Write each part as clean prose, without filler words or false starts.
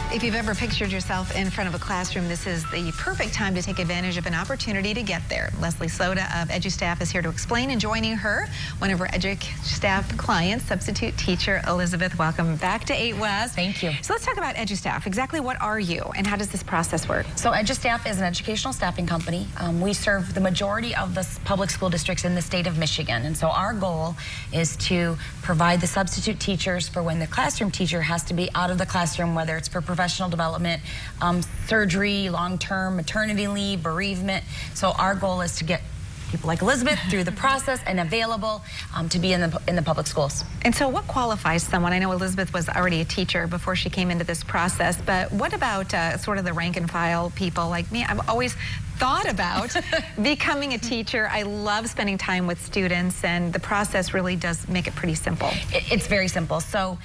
If you've ever pictured yourself in front of a classroom, this is the perfect time to take advantage of an opportunity to get there. Lezlie Soda of EDUStaff is here to explain, and joining her, one of our EDUStaff clients, substitute teacher Elizabeth. Welcome back to 8West. Thank you. So let's talk about EDUStaff. Exactly what are you, and how does this process work? So EDUStaff is an educational staffing company. We serve the majority of the public school districts in the state of Michigan, and so our goal is to provide the substitute teachers for when the classroom teacher has to be out of the classroom, whether it's for professional development, surgery, long-term maternity leave, bereavement. So our goal is to get people like Elizabeth through the process and available to be in the public schools. And so what qualifies someone? I know Elizabeth was already a teacher before she came into this process, but what about sort of the rank and file people like me? I've always thought about becoming a teacher. I love spending time with students, and the process really does make it pretty simple. It's very simple. So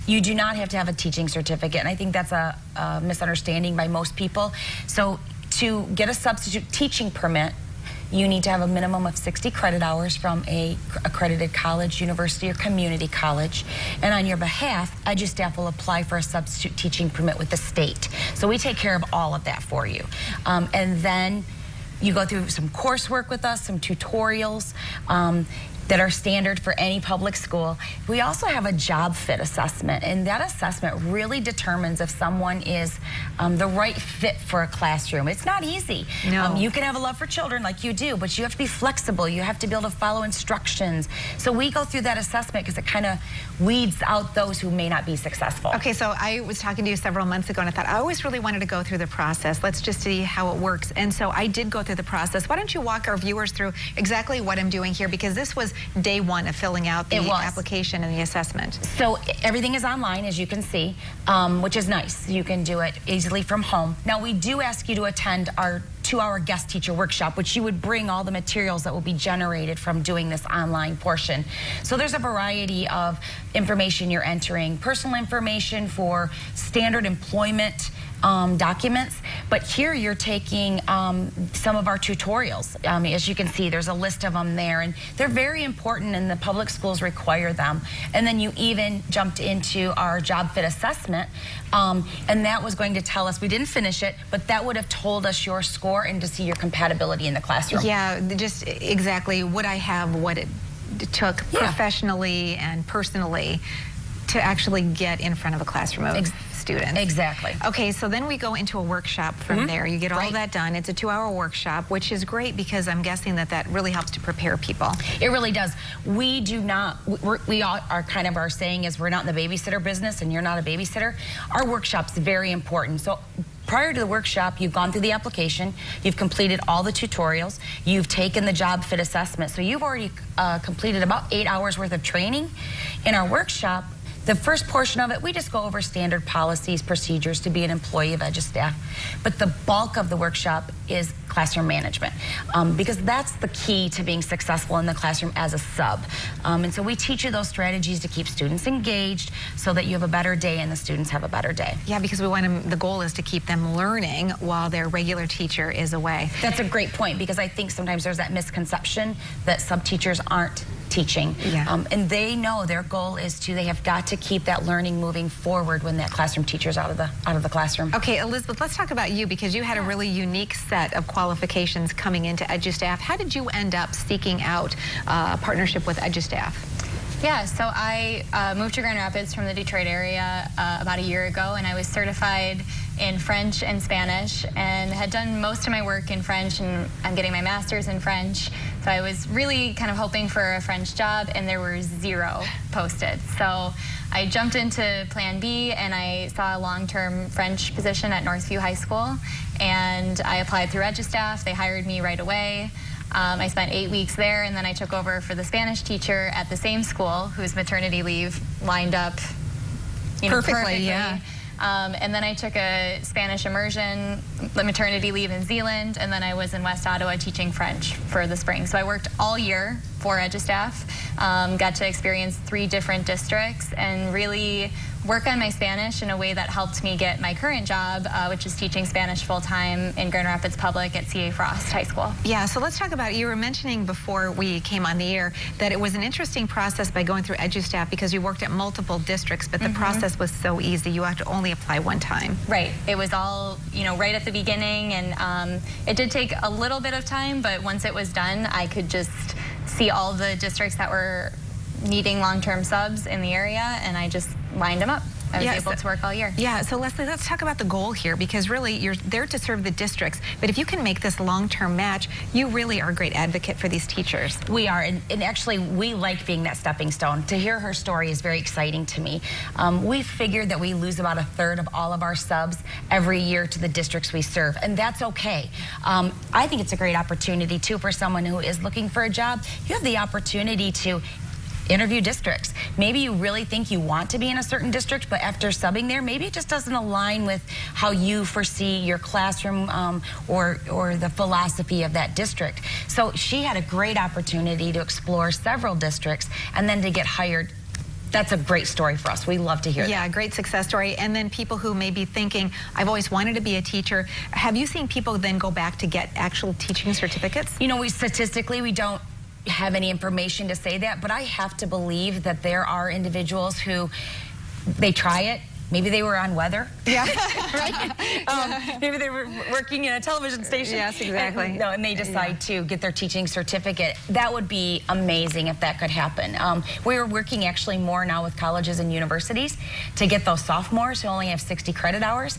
you do not have to have a teaching certificate, and I think that's a misunderstanding by most people. So to get a substitute teaching permit, you need to have a minimum of 60 credit hours from a accredited college, university, or community college. And on your behalf, EDUStaff will apply for a substitute teaching permit with the state. So we take care of all of that for you. And then you go through some coursework with us, some tutorials that are standard for any public school. We also have a job fit assessment, and that assessment really determines if someone is the right fit for a classroom. It's not easy. No. You can have a love for children like you do, but you have to be flexible. You have to be able to follow instructions. So we go through that assessment because it kind of weeds out those who may not be successful. Okay, so I was talking to you several months ago, and I thought I always really wanted to go through the process. Let's just see how it works. And so I did go through the process. Why don't you walk our viewers through exactly what I'm doing here, because this was day one of filling out the application and the assessment. So everything is online, as you can see, which is nice. You can do it easily from home. Now, we do ask you to attend our 2-hour guest teacher workshop, which you would bring all the materials that will be generated from doing this online portion. So there's a variety of information you're entering, personal information for standard employment documents, but here you're taking some of our tutorials. As you can see, there's a list of them there, and they're very important, and the public schools require them. And then you even jumped into our job fit assessment, and that was going to tell us, we didn't finish it, but that would have told us your score and to see your compatibility in the classroom. Yeah, just exactly what I have, what it took professionally and personally to actually get in front of a classroom of students. Exactly. Okay, so then we go into a workshop from there. You get all that done. It's a 2-hour workshop, which is great because I'm guessing that that really helps to prepare people. It really does. We do not, we all are kind of, our saying is we're not in the babysitter business, and you're not a babysitter. Our workshop's very important. So prior to the workshop, you've gone through the application, you've completed all the tutorials, you've taken the job fit assessment. So you've already completed about 8 hours worth of training. In our workshop, the first portion of it, we just go over standard policies, procedures to be an employee of EDUStaff. But the bulk of the workshop is classroom management, because that's the key to being successful in the classroom as a sub. And so we teach you those strategies to keep students engaged so that you have a better day and the students have a better day. Yeah, because we want them, the goal is to keep them learning while their regular teacher is away. That's a great point, because I think sometimes there's that misconception that sub teachers aren't teaching. And they know their goal is they have got to keep that learning moving forward when that classroom teacher's out of the classroom. Okay, Elizabeth, let's talk about you, because you had a really unique set of qualifications coming into EDUStaff. How did you end up seeking out a partnership with EDUStaff? Yeah, so I moved to Grand Rapids from the Detroit area about a year ago, and I was certified in French and Spanish and had done most of my work in French, and I'm getting my master's in French. So I was really kind of hoping for a French job, and there were 0 posted. So I jumped into Plan B, and I saw a long-term French position at Northview High School, and I applied through EDUStaff. They hired me right away. I spent 8 weeks there, and then I took over for the Spanish teacher at the same school, whose maternity leave lined up perfectly. Yeah. And then I took a Spanish immersion, maternity leave in Zealand, and then I was in West Ottawa teaching French for the spring. So I worked all year, for EDUStaff. Got to experience 3 different districts and really work on my Spanish in a way that helped me get my current job, which is teaching Spanish full-time in Grand Rapids Public at C.A. Frost High School. Yeah, so let's talk about, you were mentioning before we came on the air that it was an interesting process by going through EDUStaff because you worked at multiple districts, but the process was so easy. You had to only apply one time. Right. It was all, right at the beginning, and it did take a little bit of time, but once it was done, I could just see all the districts that were needing long-term subs in the area, and I just lined them up. I was able to work all year. Yeah, so Lezlie, let's talk about the goal here, because really you're there to serve the districts, but if you can make this long-term match, you really are a great advocate for these teachers. We are, and actually we like being that stepping stone. To hear her story is very exciting to me. We figured that we lose about 1/3 of all of our subs every year to the districts we serve, and that's okay. I think it's a great opportunity too for someone who is looking for a job. You have the opportunity to interview districts. Maybe you really think you want to be in a certain district, but after subbing there, maybe it just doesn't align with how you foresee your classroom or the philosophy of that district. So she had a great opportunity to explore several districts and then to get hired. That's a great story for us. We love to hear that. Yeah, great success story. And then people who may be thinking, I've always wanted to be a teacher. Have you seen people then go back to get actual teaching certificates? Statistically, we don't have any information to say that, but I have to believe that there are individuals who, they try it. Maybe they were on weather. Yeah. Right? Maybe they were working in a television station. Yes, exactly. And they decide to get their teaching certificate. That would be amazing if that could happen. We're working actually more now with colleges and universities to get those sophomores who only have 60 credit hours.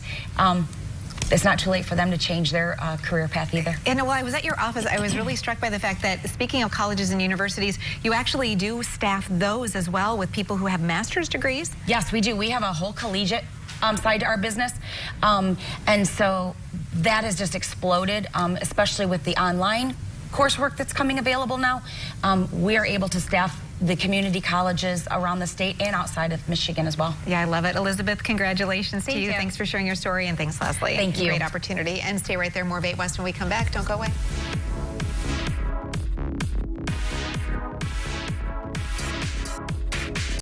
It's not too late for them to change their career path either. And while I was at your office, I was really struck by the fact that, speaking of colleges and universities, you actually do staff those as well with people who have master's degrees? Yes, we do. We have a whole collegiate side to our business. And so that has just exploded, especially with the online coursework that's coming available now. We are able to staff the community colleges around the state and outside of Michigan as well. Yeah, I love it. Elizabeth, congratulations to you. Thanks for sharing your story, and thanks, Lezlie. Thank you. Great opportunity. And stay right there. More of 8 West when we come back. Don't go away.